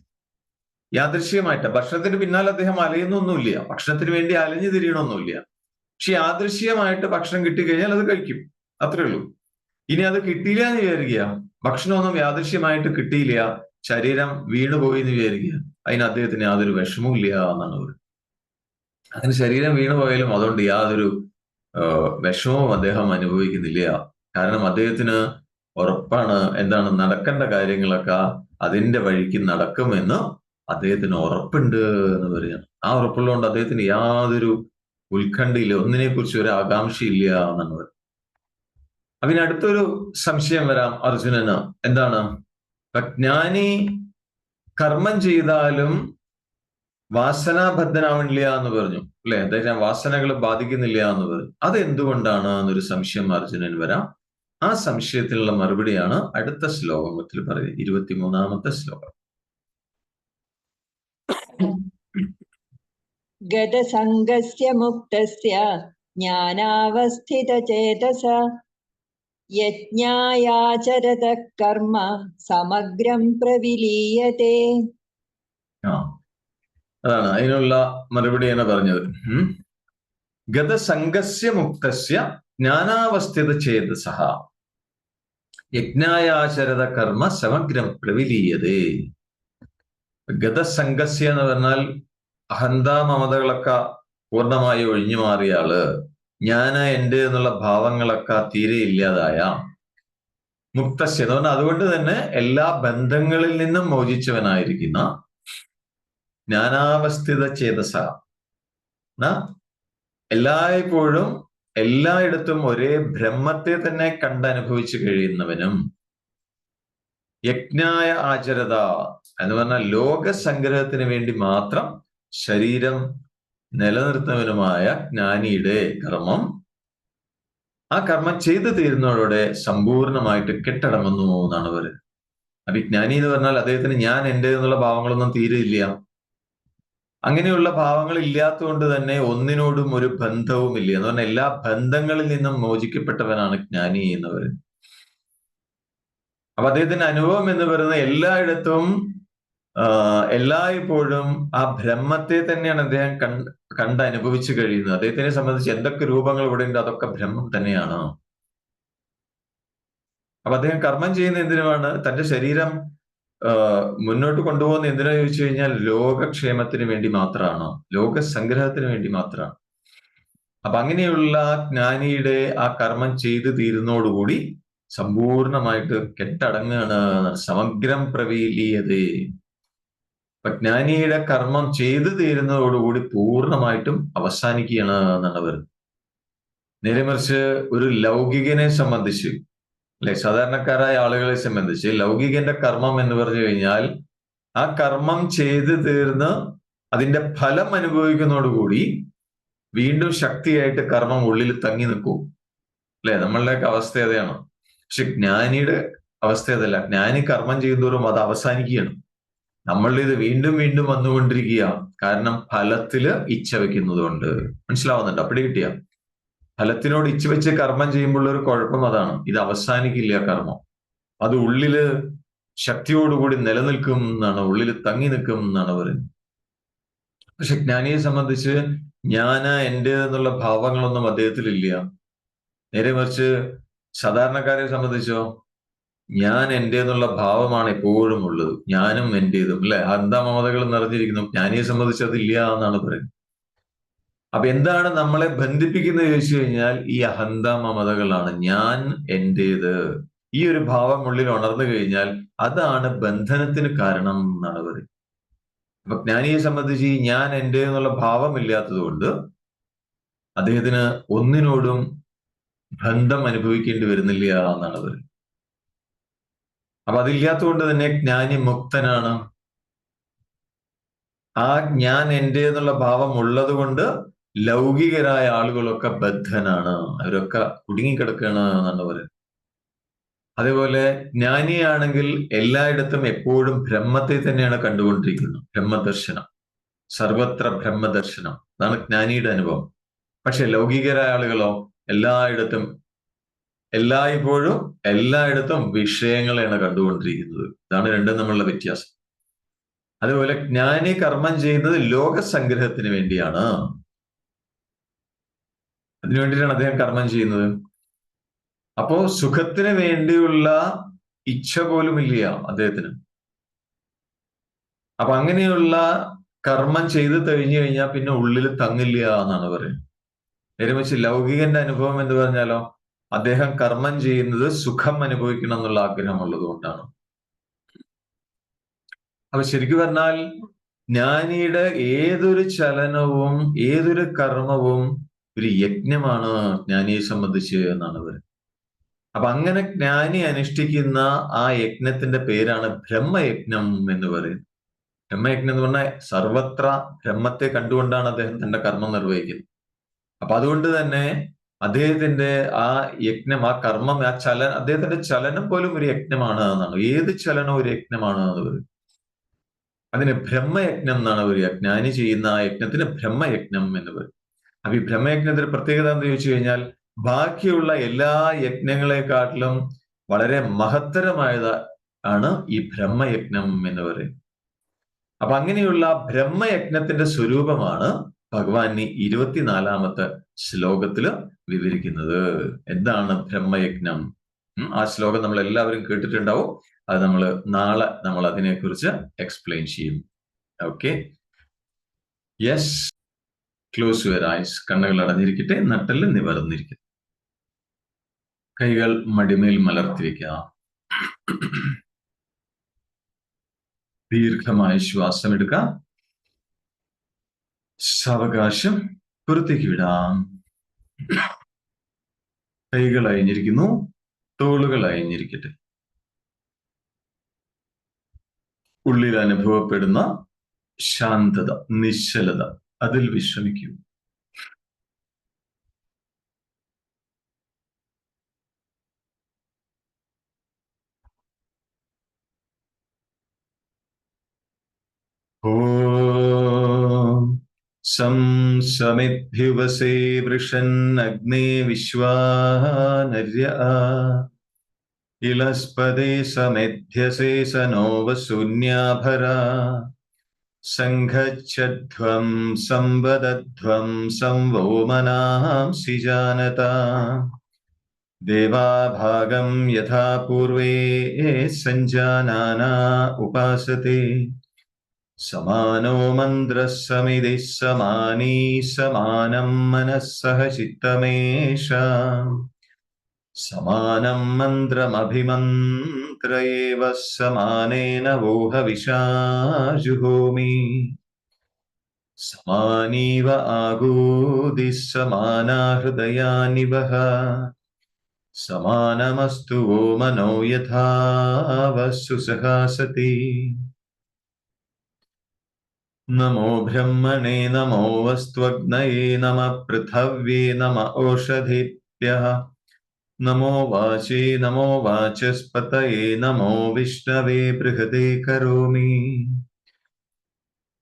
യാദൃശ്ചികമായിട്ട് ഭക്ഷണത്തിന് പിന്നാലെ അദ്ദേഹം അലയുന്നൊന്നുമില്ല, ഭക്ഷണത്തിന് വേണ്ടി അലഞ്ഞു തിരിയണമൊന്നുമില്ല. പക്ഷെ യാദൃശ്ചികമായിട്ട് ഭക്ഷണം കിട്ടിക്കഴിഞ്ഞാൽ അത് കഴിക്കും, അത്രേ ഉള്ളൂ. ഇനി അത് കിട്ടിയില്ല എന്ന് വിചാരിക്കുക, ഭക്ഷണമൊന്നും യാദൃശ്യമായിട്ട് കിട്ടിയില്ല, ശരീരം വീണുപോയി എന്ന് വിചാരിക്കുക, അതിന് അദ്ദേഹത്തിന് യാതൊരു വിഷമവും ഇല്ല എന്നാണ് പറയുന്നത്. അങ്ങനെ ശരീരം വീണുപോയാലും അതുകൊണ്ട് യാതൊരു വിഷമവും അദ്ദേഹം അനുഭവിക്കുന്നില്ല. കാരണം അദ്ദേഹത്തിന് ഉറപ്പാണ്, എന്താണ്, നടക്കേണ്ട കാര്യങ്ങളൊക്കെ അതിന്റെ വഴിക്ക് നടക്കുമെന്ന് അദ്ദേഹത്തിന് ഉറപ്പുണ്ട് എന്ന് പറയുകയാണ്. ആ ഉറപ്പുള്ളതുകൊണ്ട് അദ്ദേഹത്തിന് യാതൊരു ഉത്കണ്ഠയില്ല, ഒന്നിനെ കുറിച്ച് ഒരു ആകാംക്ഷയില്ല എന്നാണ് പറയുന്നത്. അതിന് അടുത്തൊരു സംശയം വരാം അർജുനന്. എന്താണ്? ജ്ഞാനി കർമ്മം ചെയ്താലും വാസനാബദ്ധനാവണില്ല എന്ന് പറഞ്ഞു, അല്ലെ? അദ്ദേഹം വാസനകൾ ബാധിക്കുന്നില്ല എന്ന് പറഞ്ഞു. അത് എന്തുകൊണ്ടാണ് എന്നൊരു സംശയം അർജുനൻ വരാം. ആ സംശയത്തിനുള്ള മറുപടിയാണ് അടുത്ത ശ്ലോകത്തിൽ പറയുന്നത്, 23-ാമത്തെ ശ്ലോകം. ഗതസംഗസ്യ മുക്തസ്യ ജ്ഞാനാവസ്ഥിതചേതസ യജ്ഞായാചരത കർമ്മ സമഗ്രം പ്രവിലീയതേ. അതാണ് അതിനുള്ള മറുപടിയാണ് പറഞ്ഞത്. ഗതസംഗസ്യ മുക്തസ്യ ജ്ഞാനാവസ്ഥിത ചേതസഃ യജ്ഞായാചരത കർമ്മ സമഗ്രം പ്രവിലീയതേ. ഗതസംഗസ്യ എന്ന് പറഞ്ഞാൽ അഹന്താ മമതകളൊക്കെ പൂർണ്ണമായി ഒഴിഞ്ഞു മാറിയ ആള്, ഞാന് എന്റെ എന്നുള്ള ഭാവങ്ങളൊക്കെ തീരെ ഇല്ലാതായ, മുക്തസ്യ എന്ന് പറഞ്ഞാൽ അതുകൊണ്ട് തന്നെ എല്ലാ ബന്ധങ്ങളിൽ നിന്നും മോചിച്ചവനായിരിക്കുന്ന, ജ്ഞാനാവസ്ഥിത ചേതസ, എല്ലായ്പ്പോഴും എല്ലായിടത്തും ഒരേ ബ്രഹ്മത്തെ തന്നെ കണ്ടനുഭവിച്ചു കഴിയുന്നവനും, യജ്ഞായ ആചരത എന്ന് പറഞ്ഞാൽ ലോകസംഗ്രഹത്തിന് വേണ്ടി മാത്രം ശരീരം നിലനിർത്തുന്നവനുമായ ജ്ഞാനിയുടെ കർമ്മം, ആ കർമ്മം ചെയ്തു തീരുന്നതോടെ സമ്പൂർണമായിട്ട് കെട്ടടങ്ങുന്നു എന്നാണ് പറയുന്നത്. അപ്പൊ ജ്ഞാനി എന്ന് പറഞ്ഞാൽ അദ്ദേഹത്തിന് ഞാൻ എന്റെ എന്നുള്ള ഭാവങ്ങളൊന്നും തീരെയില്ല. അങ്ങനെയുള്ള ഭാവങ്ങൾ ഇല്ലാത്തതുകൊണ്ട് തന്നെ ഒന്നിനോടും ഒരു ബന്ധവും ഇല്ല എന്ന് പറഞ്ഞാൽ എല്ലാ ബന്ധങ്ങളിൽ നിന്നും മോചിക്കപ്പെട്ടവനാണ് ജ്ഞാനി എന്ന് പറയുന്നത്. അപ്പൊ അദ്ദേഹത്തിന്റെ അനുഭവം എന്ന് പറയുന്നത് എല്ലായിടത്തും എല്ലായ്പ്പോഴും ആ ബ്രഹ്മത്തെ തന്നെയാണ് അദ്ദേഹം കണ്ടനുഭവിച്ചു കഴിയുന്നത്. അദ്ദേഹത്തിനെ സംബന്ധിച്ച് എന്തൊക്കെ രൂപങ്ങൾ ഇവിടെ ഉണ്ട് അതൊക്കെ ബ്രഹ്മം തന്നെയാണ്. അപ്പൊ അദ്ദേഹം കർമ്മം ചെയ്യുന്ന എന്തിനുമാണ്? തന്റെ ശരീരം മുന്നോട്ട് കൊണ്ടുപോകുന്ന എന്തിനാ ചോദിച്ചു കഴിഞ്ഞാൽ ലോകക്ഷേമത്തിന് വേണ്ടി മാത്രമാണ്, ലോകസംഗ്രഹത്തിന് വേണ്ടി മാത്രമാണ്. അപ്പൊ അങ്ങനെയുള്ള ജ്ഞാനിയുടെ ആ കർമ്മം ചെയ്തു തീരുന്നതോടുകൂടി സമ്പൂർണമായിട്ട് കെട്ടടങ്ങുകയാണ്, സമഗ്രം പ്രവീലീയതേ. അപ്പൊ ജ്ഞാനിയുടെ കർമ്മം ചെയ്തു തീരുന്നതോടുകൂടി പൂർണ്ണമായിട്ടും അവസാനിക്കുകയാണ് എന്നാണ് പറയുന്നത്. നേരെ മറിച്ച് ഒരു ലൗകികനെ സംബന്ധിച്ച്, അല്ലെ, സാധാരണക്കാരായ ആളുകളെ സംബന്ധിച്ച് ലൗകികന്റെ കർമ്മം എന്ന് പറഞ്ഞു കഴിഞ്ഞാൽ ആ കർമ്മം ചെയ്തു തീർന്ന് അതിന്റെ ഫലം അനുഭവിക്കുന്നതോടുകൂടി വീണ്ടും ശക്തിയായിട്ട് കർമ്മം ഉള്ളിൽ തങ്ങി നിൽക്കും, അല്ലെ? നമ്മളുടെയൊക്കെ അവസ്ഥ അതാണ്. പക്ഷെ ജ്ഞാനിയുടെ അവസ്ഥ അതല്ല. ജ്ഞാനി കർമ്മം ചെയ്യുന്നതോറും അത് അവസാനിക്കുകയാണ്. നമ്മളുടെ ഇത് വീണ്ടും വീണ്ടും വന്നുകൊണ്ടിരിക്കുക. കാരണം ഫലത്തില് ഇച്ഛ വെക്കുന്നത് കൊണ്ട്. മനസ്സിലാവുന്നുണ്ട്? അപ്പടി കിട്ടിയ ഫലത്തിനോട് ഇച്ഛ വെച്ച് കർമ്മം ചെയ്യുമ്പോൾ ഒരു കുഴപ്പം അതാണ്, ഇത് അവസാനിക്കില്ല കർമ്മം. അത് ഉള്ളില് ശക്തിയോടുകൂടി നിലനിൽക്കും എന്നാണ്, ഉള്ളിൽ തങ്ങി നിൽക്കും എന്നാണ് പറയുന്നത്. പക്ഷെ ജ്ഞാനിയെ സംബന്ധിച്ച് ഞാന് എൻ്റെ എന്നുള്ള ഭാവങ്ങളൊന്നും അദ്ദേഹത്തിലില്ല. നേരെ മറിച്ച് സാധാരണക്കാരെ സംബന്ധിച്ചോ, ഞാൻ എൻ്റെ എന്നുള്ള ഭാവമാണ് എപ്പോഴും ഉള്ളത്, ഞാനും എന്റേതും, അല്ലെ? അന്ധമമതകൾ നിറഞ്ഞിരിക്കുന്നു. ജ്ഞാനിയെ സംബന്ധിച്ച് അതില്ല എന്നാണ് പറയുന്നത്. അപ്പൊ എന്താണ് നമ്മളെ ബന്ധിപ്പിക്കുന്നത് ചോദിച്ചു കഴിഞ്ഞാൽ ഈ അഹന്ത മമതകളാണ്. ഞാൻ എന്റേത്, ഈ ഒരു ഭാവം ഉള്ളിൽ ഉണർന്നു കഴിഞ്ഞാൽ അതാണ് ബന്ധനത്തിന് കാരണം എന്നാണ് പറയുന്നത്. അപ്പൊ ജ്ഞാനിയെ സംബന്ധിച്ച് ഈ ഞാൻ എൻ്റെ എന്നുള്ള ഭാവം ഇല്ലാത്തത് കൊണ്ട് അദ്ദേഹത്തിന് ഒന്നിനോടും ബന്ധം അനുഭവിക്കേണ്ടി വരുന്നില്ല എന്നാണ് പറയുന്നത്. അപ്പൊ അതില്ലാത്തതുകൊണ്ട് തന്നെ ജ്ഞാനി മുക്തനാണ്. ആ ഞാൻ എൻ്റെ എന്നുള്ള ഭാവം ഉള്ളത് കൊണ്ട് ലൗകികരായ ആളുകളൊക്കെ ബദ്ധനാണ്, അവരൊക്കെ കുടുങ്ങിക്കിടക്കുകയാണ് എന്നാണ് പറയുന്നത്. അതേപോലെ ജ്ഞാനിയാണെങ്കിൽ എല്ലായിടത്തും എപ്പോഴും ബ്രഹ്മത്തെ തന്നെയാണ് കണ്ടുകൊണ്ടിരിക്കുന്നത്. ബ്രഹ്മദർശനം, സർവത്ര ബ്രഹ്മദർശനം, അതാണ് ജ്ഞാനിയുടെ അനുഭവം. പക്ഷെ ലൗകികരായ ആളുകളോ എല്ലായ്പ്പോഴും എല്ലായിടത്തും വിഷയങ്ങളെയാണ് കണ്ടുകൊണ്ടിരിക്കുന്നത്. ഇതാണ് രണ്ടും തമ്മിലുള്ള വ്യത്യാസം. അതുപോലെ ജ്ഞാനി കർമ്മം ചെയ്യുന്നത് ലോകസംഗ്രഹത്തിന് വേണ്ടിയാണ്. അതിനു വേണ്ടിയിട്ടാണ് അദ്ദേഹം കർമ്മം ചെയ്യുന്നത്. അപ്പോ സുഖത്തിന് വേണ്ടിയുള്ള ഇച്ഛ പോലും ഇല്ല അദ്ദേഹത്തിന്. അപ്പൊ അങ്ങനെയുള്ള കർമ്മം ചെയ്ത് കഴിഞ്ഞു കഴിഞ്ഞാൽ പിന്നെ ഉള്ളിൽ തങ്ങില്ല എന്നാണ് പറയുന്നത്. നേരെ വെച്ച് ലൗകികന്റെ അനുഭവം എന്ന് പറഞ്ഞാലോ, അദ്ദേഹം കർമ്മം ചെയ്യുന്നത് സുഖം അനുഭവിക്കണം എന്നുള്ള ആഗ്രഹമുള്ളത് കൊണ്ടാണ്. അപ്പൊ ശരിക്കും പറഞ്ഞാൽ ജ്ഞാനിയുടെ ഏതൊരു ചലനവും ഏതൊരു കർമ്മവും ഒരു യജ്ഞമാണ് ജ്ഞാനിയെ സംബന്ധിച്ച് എന്നാണ് പറയുന്നത്. അപ്പൊ അങ്ങനെ ജ്ഞാനി അനുഷ്ഠിക്കുന്ന ആ യജ്ഞത്തിന്റെ പേരാണ് ബ്രഹ്മയജ്ഞം എന്ന് പറയുന്നത്. ബ്രഹ്മയജ്ഞം എന്ന് പറഞ്ഞാൽ സർവത്ര ബ്രഹ്മത്തെ കണ്ടുകൊണ്ടാണ് അദ്ദേഹം തന്റെ കർമ്മം നിർവഹിക്കുന്നത്. അപ്പൊ അതുകൊണ്ട് തന്നെ അദ്ദേഹത്തിന്റെ ആ യജ്ഞം, ആ കർമ്മം, ആ അദ്ദേഹത്തിന്റെ ചലനം പോലും ഒരു യജ്ഞമാണ് എന്നാണ്. ഏത് ചലനവും ഒരു യജ്ഞമാണ് എന്ന് പറയും. അതിന് ബ്രഹ്മയജ്ഞം എന്നാണ് പറയുക. ജ്ഞാനി ചെയ്യുന്ന ആ യജ്ഞത്തിന് ബ്രഹ്മയജ്ഞം എന്ന് പറയും. അപ്പൊ ഈ ബ്രഹ്മയജ്ഞത്തിന്റെ പ്രത്യേകത എന്ന് ചോദിച്ചു കഴിഞ്ഞാൽ ബാക്കിയുള്ള എല്ലാ യജ്ഞങ്ങളെക്കാട്ടിലും വളരെ മഹത്തരമായത് ആണ് ഈ ബ്രഹ്മയജ്ഞം എന്ന് പറയുന്നത്. അപ്പൊ അങ്ങനെയുള്ള ബ്രഹ്മയജ്ഞത്തിന്റെ സ്വരൂപമാണ് ഭഗവാൻ ഈ 24-ാമത്തെ ശ്ലോകത്തില് വിവരിക്കുന്നത്. എന്താണ് ബ്രഹ്മയജ്ഞം? ആ ശ്ലോകം നമ്മൾ എല്ലാവരും കേട്ടിട്ടുണ്ടാവും. അത് നാളെ നമ്മൾ അതിനെക്കുറിച്ച് എക്സ്പ്ലെയിൻ ചെയ്യും. Okay, yes. Close your eyes. കണ്ണുകൾ അടഞ്ഞിരിക്കട്ടെ, നട്ടെല്ല് നിവർന്നിരിക്കട്ടെ, കൈകൾ മടിമേൽ മലർത്തിവെക്കുക. ദീർഘമായ ശ്വാസം എടുക്കാം. സാവകാശം പുറത്തേക്ക് വിടാം. കൈകൾ അയഞ്ഞിരിക്കുന്നു, തോളുകൾ അയഞ്ഞിരിക്കട്ടെ. ഉള്ളിൽ അനുഭവപ്പെടുന്ന ശാന്തത, നിശ്ചലത, അതിൽ വിശ്രമിക്കൂ. ഓം സം സമിദ്ഭ്യുവസേ വൃഷന്നഗ്നേ വിശ്വാനര്യ ഇലസ്പദേ സമിധ്യസേ സനോ വസൂന്യാഭരാ സംഘച്ഛധ്വം സംവദധ്വം സംവോമനാംസി ജാനതാ ദേവാഭാഗം യഥാ പൂർവേ സഞ്ജാനാനാ ഉപാസത്തെ സമാനോ മന്ത്രഃ സമിതിഃ സമാനീ സമാനം മനഃ സഹ ചിത്തമേഷാം സമാനം മന്ത്രമഭിമന്ത്ര ഏവ സമാനേന വോഹവിഷാ ജുഹോമി സമാനീവ ആഗൂദിഃ സമാനാ ഹൃദയാനി വഹ സമാനമസ്തു വോ മനോ യഥാ വസ്തു സഹാസതി. നമോ ബ്രഹ്മണേ നമോ വസ്ത്വഗ്നയേ നമഃ പൃഥവ്യേ നമഃ ഓഷധീഭ്യഃ നമോ വാചേ നമോ വാചസ്പതയേ നമോ വിഷ്ണവേ ബൃഹദേ കരോമി.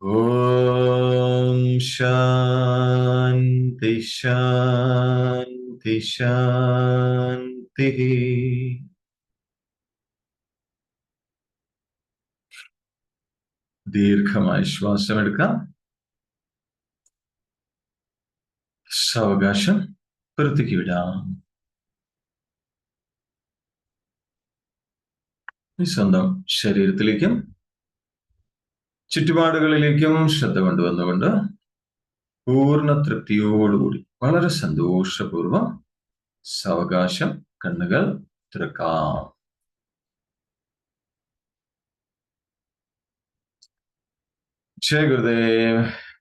ഓം ശാന്തി ശാന്തി ശാന്തി. ദീർഘമായി ശ്വാസം എടുക്കാം. സാവകാശം പുറത്തേക്ക് വിടാം. സ്വന്തം ശരീരത്തിലേക്കും ചുറ്റുപാടുകളിലേക്കും ശ്രദ്ധ കൊണ്ടുവന്നുകൊണ്ട് പൂർണ്ണ തൃപ്തിയോടുകൂടി വളരെ സന്തോഷപൂർവം സാവകാശം കണ്ണുകൾ തുറക്കാം. ജയ ഗുരുദേവ്.